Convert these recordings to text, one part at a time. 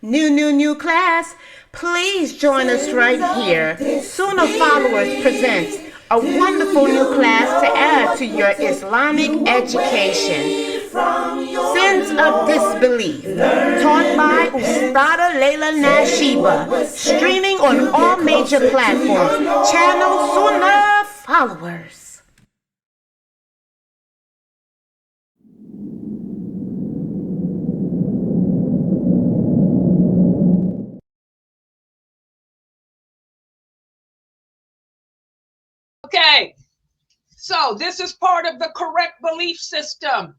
New class. Please join us right here. Sunnahfollowers presents a wonderful new class to add to your Islamic education. Sins of Disbelief, taught by Ustada Laila Nasheeba, streaming on all major platforms. Channel Sunnahfollowers. Okay, so this is part of the correct belief system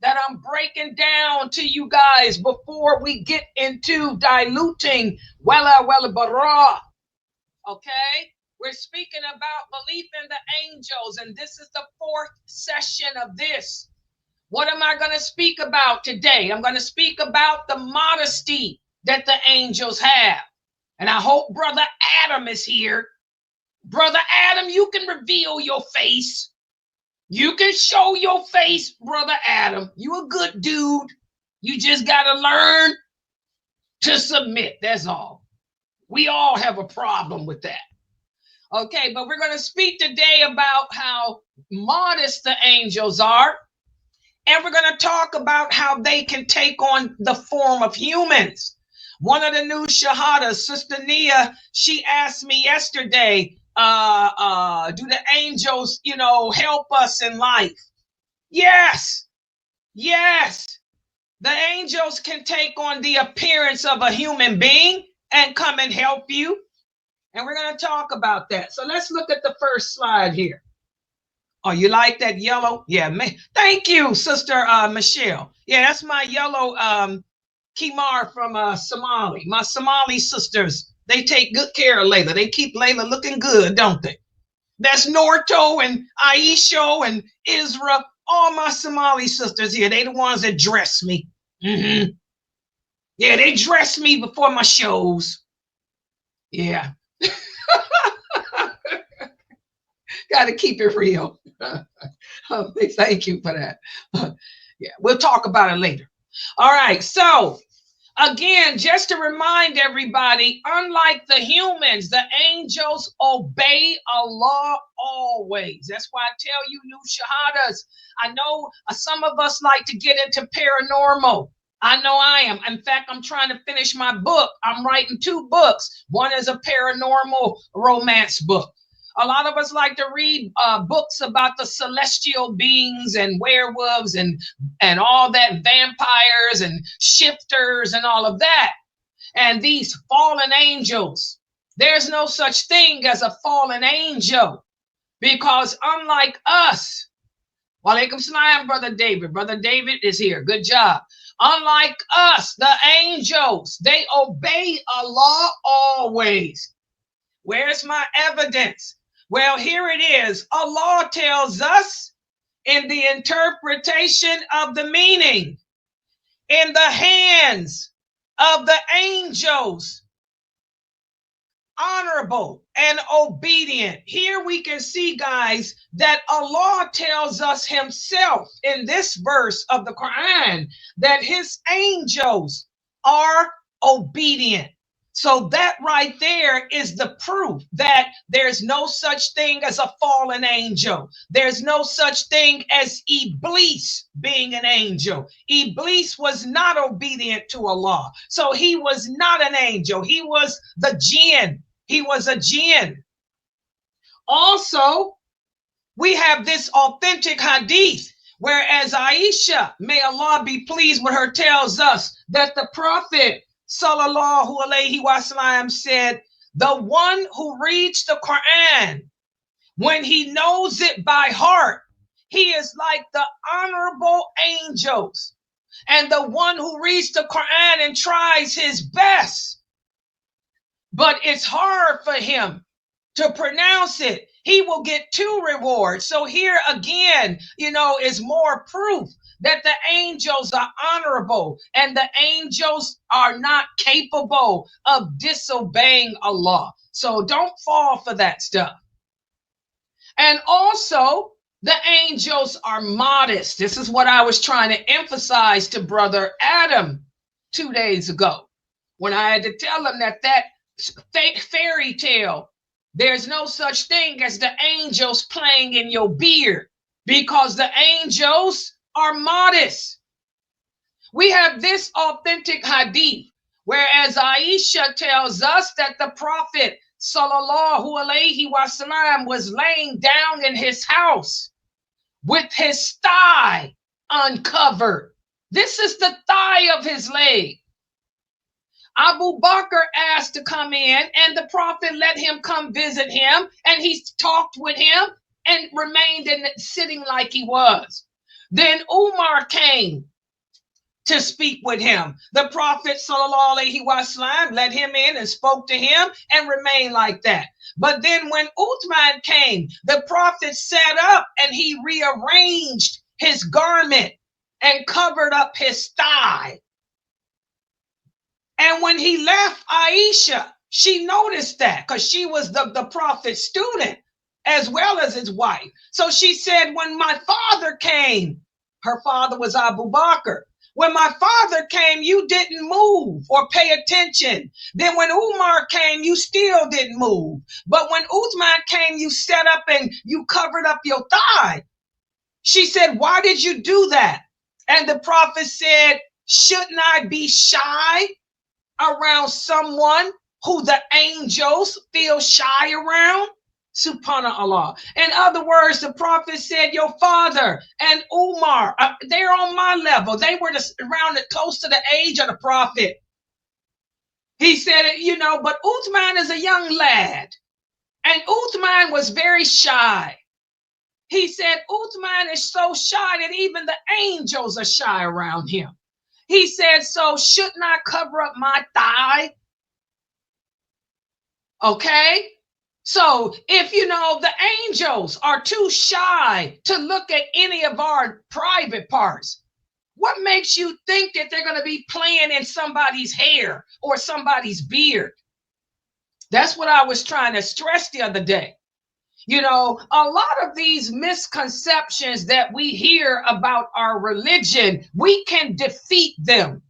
that I'm breaking down to you guys before we get into diluting wala bara. Okay, we're speaking about belief in the angels, and this is the fourth session of this. What am I going to speak about today? I'm going to speak about the modesty that the angels have, and I hope Brother Adam is here. Brother Adam, you can reveal your face. You can show your face, Brother Adam. You a good dude. You just got to learn to submit. That's all. We all have a problem with that. Okay, but we're going to speak today about how modest the angels are. And we're going to talk about how they can take on the form of humans. One of the new shahadas, Sister Nia, she asked me yesterday, do the angels, help us in life? Yes. The angels can take on the appearance of a human being and come and help you. And we're going to talk about that. So let's look at the first slide here. Oh, you like that yellow? Yeah, man. Thank you, Sister Michelle. Yeah, that's my yellow Kimar from Somali. My Somali sisters, they take good care of Layla. They keep Layla looking good, don't they? That's Norto and Aisho and Isra, all my Somali sisters here. They the ones that dress me. Mm-hmm. Yeah, they dress me before my shows. Yeah. Got to keep it real. Thank you for that. Yeah, we'll talk about it later. All right, so again, just to remind everybody, unlike the humans, the angels obey Allah always. That's why I tell you, new shahadas. I know some of us like to get into paranormal. I know I am. In fact, I'm trying to finish my book. I'm writing 2 books. One is a paranormal romance book. A lot of us like to read books about the celestial beings and werewolves and all that, vampires and shifters and all of that. And these fallen angels, there's no such thing as a fallen angel, because unlike us, walaikum salam, Brother David. Brother David is here. Good job. Unlike us, the angels, they obey Allah always. Where's my evidence? Well, here it is. Allah tells us in the interpretation of the meaning, in the hands of the angels, honorable and obedient. Here we can see, guys, that Allah tells us himself in this verse of the Quran that his angels are obedient. So that right there is the proof that there's no such thing as a fallen angel. There's no such thing as Iblis being an angel. Iblis was not obedient to Allah. So he was not an angel. He was the jinn. He was a jinn. Also, we have this authentic hadith, whereas Aisha, may Allah be pleased with her, tells us that the Prophet Sallallahu Alaihi Wasallam said, the one who reads the Quran, when he knows it by heart, he is like the honorable angels. And the one who reads the Quran and tries his best, but it's hard for him to pronounce it, he will get 2 rewards. So here again, is more proof that the angels are honorable and the angels are not capable of disobeying Allah. So don't fall for that stuff. And also, the angels are modest. This is what I was trying to emphasize to Brother Adam 2 days ago. when I had to tell them that fake fairy tale, there's no such thing as the angels playing in your beard, because the angels are modest. We have this authentic hadith, whereas Aisha tells us that the Prophet sallallahu alaihi wasallam was laying down in his house with his thigh uncovered. This is the thigh of his leg. Abu Bakr asked to come in, and the Prophet let him come visit him, and he talked with him and remained sitting like he was. Then Umar came to speak with him. The Prophet sallallahu alaihi wasallam let him in and spoke to him and remained like that. But then when Uthman came, the Prophet sat up and he rearranged his garment and covered up his thigh. And when he left, Aisha, she noticed that, because she was the Prophet's student as well as his wife. So she said, when my father came, her father was Abu Bakr. When my father came, you didn't move or pay attention. Then when Umar came, you still didn't move. But when Uthman came, you sat up and you covered up your thigh. She said, why did you do that? And the Prophet said, shouldn't I be shy around someone who the angels feel shy around? Subhanallah. In other words, the Prophet said, your father and Umar, they're on my level. They were around close to the age of the Prophet. He said, but Uthman is a young lad. And Uthman was very shy. He said, Uthman is so shy that even the angels are shy around him. He said, so shouldn't I cover up my thigh? Okay. So if the angels are too shy to look at any of our private parts, what makes you think that they're going to be playing in somebody's hair or somebody's beard? That's what I was trying to stress the other day. A lot of these misconceptions that we hear about our religion, we can defeat them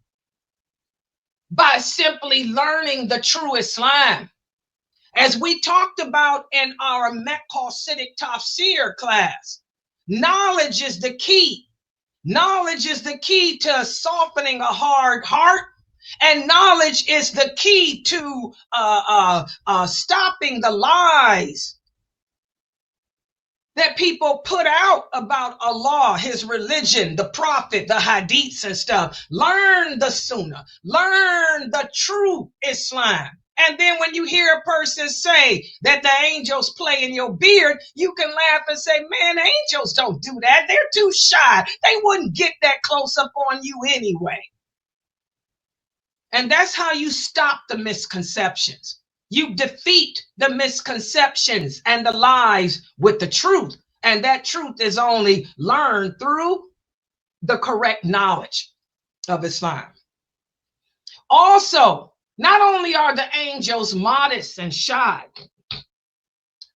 by simply learning the true Islam. As we talked about in our Maqasidic Tafsir class, knowledge is the key. Knowledge is the key to softening a hard heart, and knowledge is the key to stopping the lies that people put out about Allah, his religion, the Prophet, the hadiths and stuff. Learn the Sunnah, learn the true Islam. And then when you hear a person say that the angels play in your beard, you can laugh and say, man, angels don't do that. They're too shy. They wouldn't get that close up on you anyway. And that's how you stop the misconceptions. You defeat the misconceptions and the lies with the truth. And that truth is only learned through the correct knowledge of Islam. Also, not only are the angels modest and shy,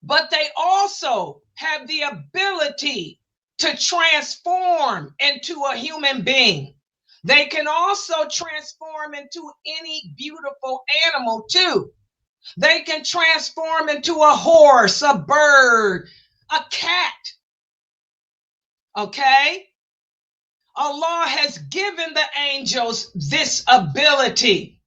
but they also have the ability to transform into a human being. They can also transform into any beautiful animal too. They can transform into a horse, a bird, a cat. Okay? Allah has given the angels this ability.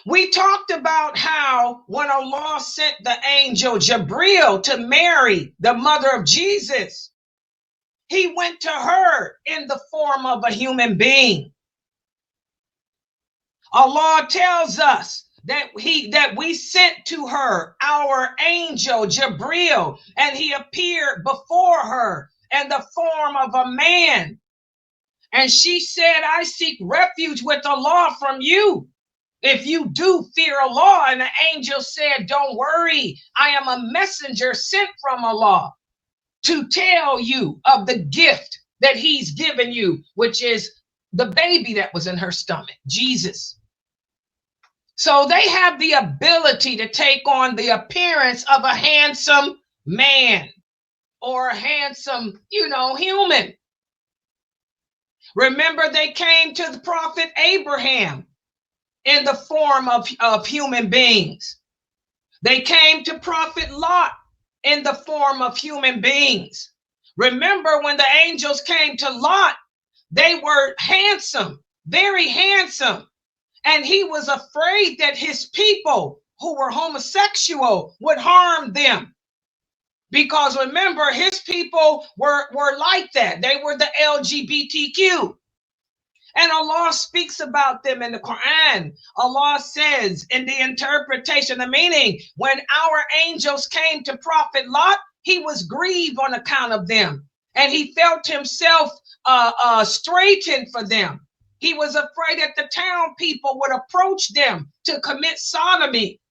We talked about how when Allah sent the angel Jibril to Mary, the mother of Jesus, he went to her in the form of a human being. Allah tells us that we sent to her our angel Jibril, and he appeared before her in the form of a man. And she said, I seek refuge with Allah from you, if you do fear Allah. And the angel said, don't worry, I am a messenger sent from Allah to tell you of the gift that he's given you, which is the baby that was in her stomach, Jesus. So they have the ability to take on the appearance of a handsome man or a handsome, human. Remember, they came to the prophet Abraham in the form of human beings. They came to Prophet Lot in the form of human beings. Remember, when the angels came to Lot, they were handsome, very handsome. And he was afraid that his people who were homosexual would harm them. Because remember, his people were like that. They were the LGBTQ. And Allah speaks about them in the Quran. Allah says in the interpretation, the meaning, when our angels came to Prophet Lot, he was grieved on account of them. And he felt himself straitened for them. He was afraid that the town people would approach them to commit sodomy.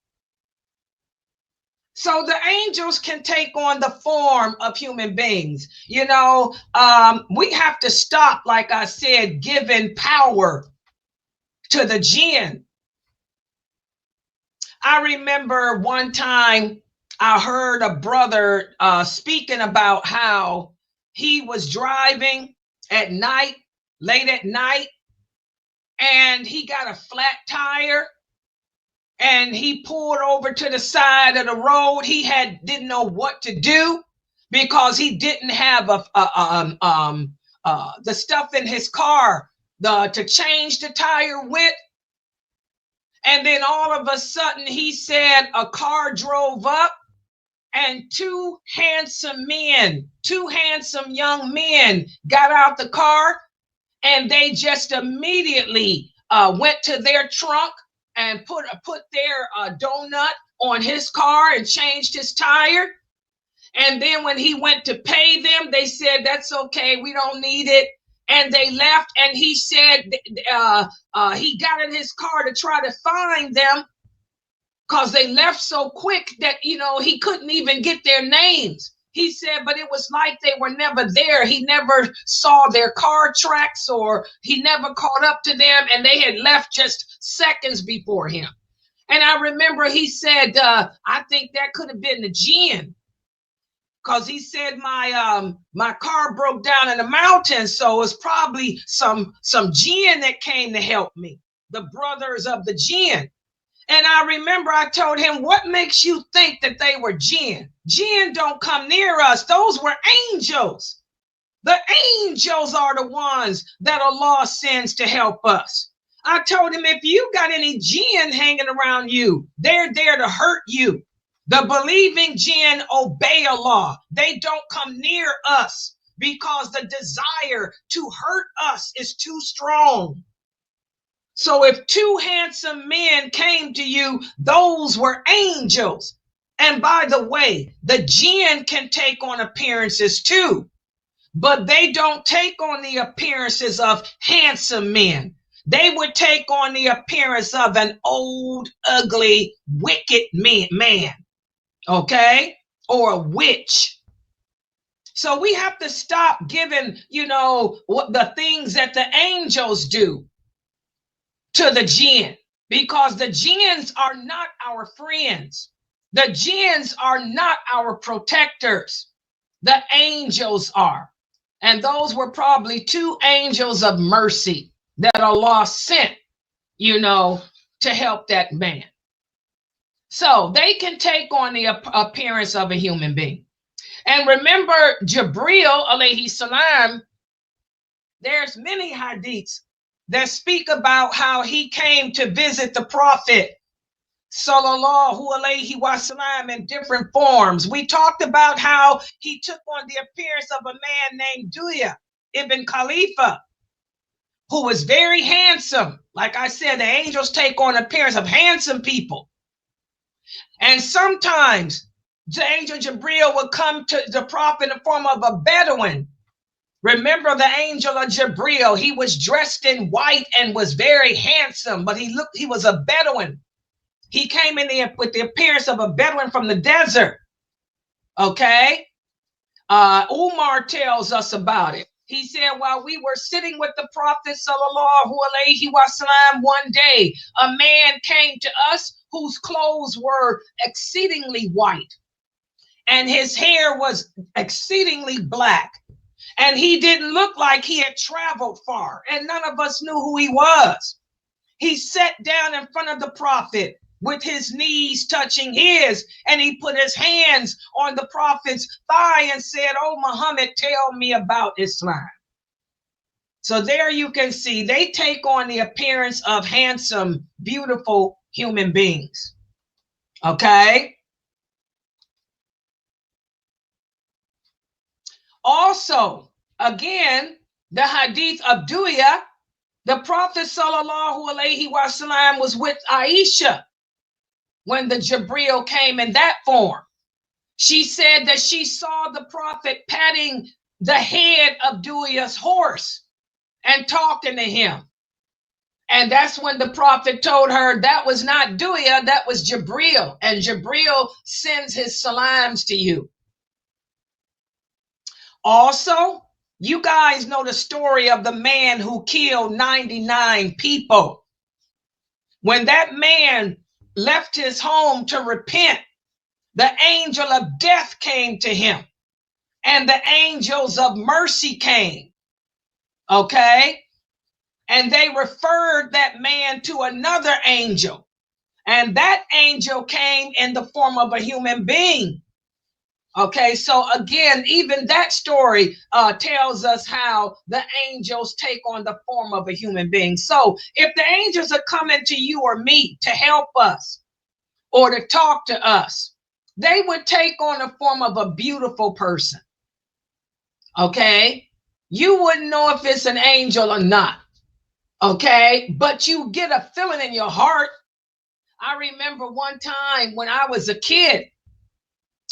So the angels can take on the form of human beings. You know, we have to stop, like I said, giving power to the jinn. I remember one time I heard a brother speaking about how he was driving at night, late at night, and he got a flat tire. And he pulled over to the side of the road. He didn't know what to do because he didn't have the stuff in his car to change the tire with. And then all of a sudden, he said a car drove up, and two handsome young men got out the car, and they just immediately went to their trunk and put their donut on his car and changed his tire. And then when he went to pay them, they said, "That's okay, we don't need it." And they left. And he said he got in his car to try to find them because they left so quick that, he couldn't even get their names. He said, but it was like they were never there. He never saw their car tracks, or he never caught up to them, and they had left just seconds before him. And I remember he said, I think that could have been the jinn, because he said my car broke down in the mountains, so it's probably some jinn that came to help me, the brothers of the jinn. And I remember I told him, what makes you think that they were jinn? Jinn don't come near us. Those were angels. The angels are the ones that Allah sends to help us. I told him, if you got any jinn hanging around you, they're there to hurt you. The believing jinn obey Allah. They don't come near us because the desire to hurt us is too strong. So if two handsome men came to you, those were angels. And by the way, the jinn can take on appearances too, but they don't take on the appearances of handsome men. They would take on the appearance of an old, ugly, wicked man, okay? Or a witch. So we have to stop giving, what the things that the angels do to the jinn, because the jinns are not our friends. The jinns are not our protectors. The angels are. And those were probably two angels of mercy that Allah sent, to help that man. So they can take on the appearance of a human being. And remember, Jibril, alayhi salam, there's many hadiths that speak about how he came to visit the Prophet, sallallahu alayhi wasallam, in different forms. We talked about how he took on the appearance of a man named Duya ibn Khalifa, who was very handsome. Like I said, the angels take on appearance of handsome people. And sometimes the angel Jibril would come to the Prophet in the form of a Bedouin. Remember the angel of Jibril, he was dressed in white and was very handsome, but he was a Bedouin. He came in with the appearance of a Bedouin from the desert. Okay? Umar tells us about it. He said, while we were sitting with the Prophet sallallahu alayhi wasallam one day, a man came to us whose clothes were exceedingly white, and his hair was exceedingly black. And he didn't look like he had traveled far, and none of us knew who he was. He sat down in front of the prophet with his knees touching his, and he put his hands on the prophet's thigh and said, "Oh, Muhammad, tell me about Islam." So there you can see they take on the appearance of handsome, beautiful human beings. Okay. Also, again, the hadith of Duya, the Prophet sallallahu alaihi wasallam was with Aisha when the Jibril came in that form. She said that she saw the Prophet patting the head of Duya's horse and talking to him. And that's when the Prophet told her that was not Duya, that was Jibril. And Jibril sends his salams to you. Also, you guys know the story of the man who killed 99 people. When that man left his home to repent, the angel of death came to him, and the angels of mercy came. Okay? And they referred that man to another angel. And that angel came in the form of a human being. Okay, so again, even that story tells us how the angels take on the form of a human being. So if the angels are coming to you or me to help us or to talk to us, they would take on the form of a beautiful person. Okay, you wouldn't know if it's an angel or not. Okay, but you get a feeling in your heart. I remember one time when I was a kid,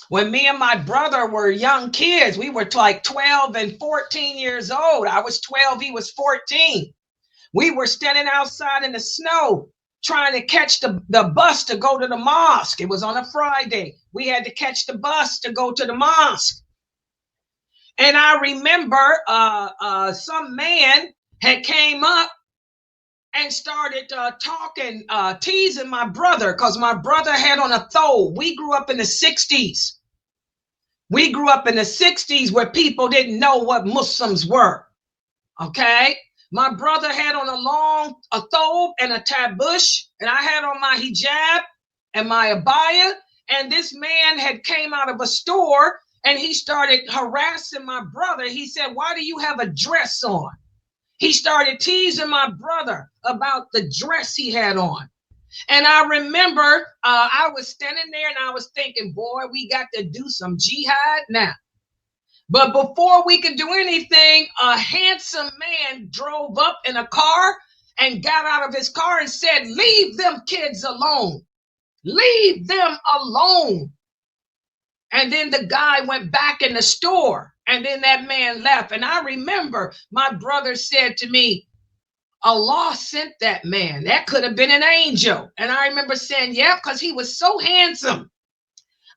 when me and my brother were young kids, we were like 12 and 14 years old. I was 12, he was 14. We were standing outside in the snow trying to catch the bus to go to the mosque. It was on a Friday. We had to catch the bus to go to the mosque. And I remember some man had came up and started talking, teasing my brother, because my brother had on a thobe. We grew up in the 60s. We grew up in the 60s where people didn't know what Muslims were. Okay? My brother had on a thobe and a tabush, and I had on my hijab and my abaya, and this man had came out of a store and he started harassing my brother. He said, "Why do you have a dress on?" He started teasing my brother about the dress he had on. And I remember I was standing there and I was thinking, boy, we got to do some jihad now. But before we could do anything, a handsome man drove up in a car and got out of his car and said, "Leave them kids alone. Leave them alone." And then the guy went back in the store, and then that man left. And I remember my brother said to me, "Allah sent that man. That could have been an angel." And I remember saying, "Yeah," because he was so handsome.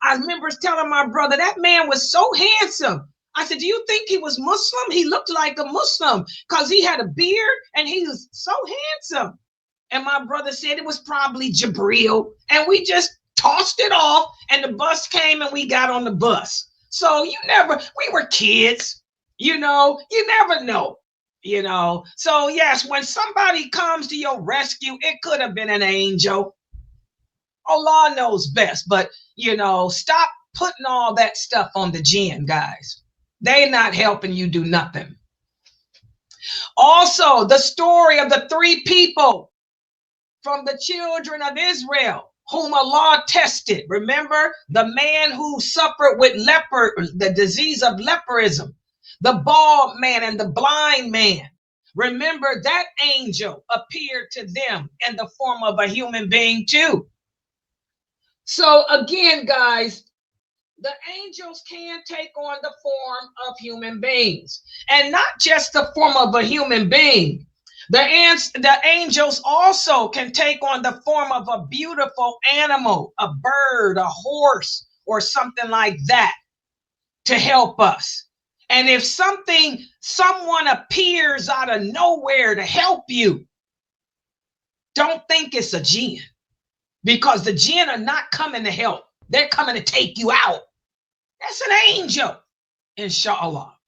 I remember telling my brother, "That man was so handsome." I said, "Do you think he was Muslim? He looked like a Muslim because he had a beard and he was so handsome." And my brother said it was probably Jibril. And we just tossed it off, and the bus came and we got on the bus. So we were kids, you never know. So yes, when somebody comes to your rescue, it could have been an angel. Allah knows best, but stop putting all that stuff on the jinn, guys. They're not helping you do nothing. Also, the story of the 3 people from the children of Israel whom Allah tested. Remember the man who suffered with the disease of leprorism, the bald man and the blind man. Remember that angel appeared to them in the form of a human being too. So again, guys, the angels can take on the form of human beings, and not just the form of a human being. The angels also can take on the form of a beautiful animal, a bird, a horse, or something like that to help us. And if someone appears out of nowhere to help you, don't think it's a jinn, because the jinn are not coming to help. They're coming to take you out. That's an angel, inshallah.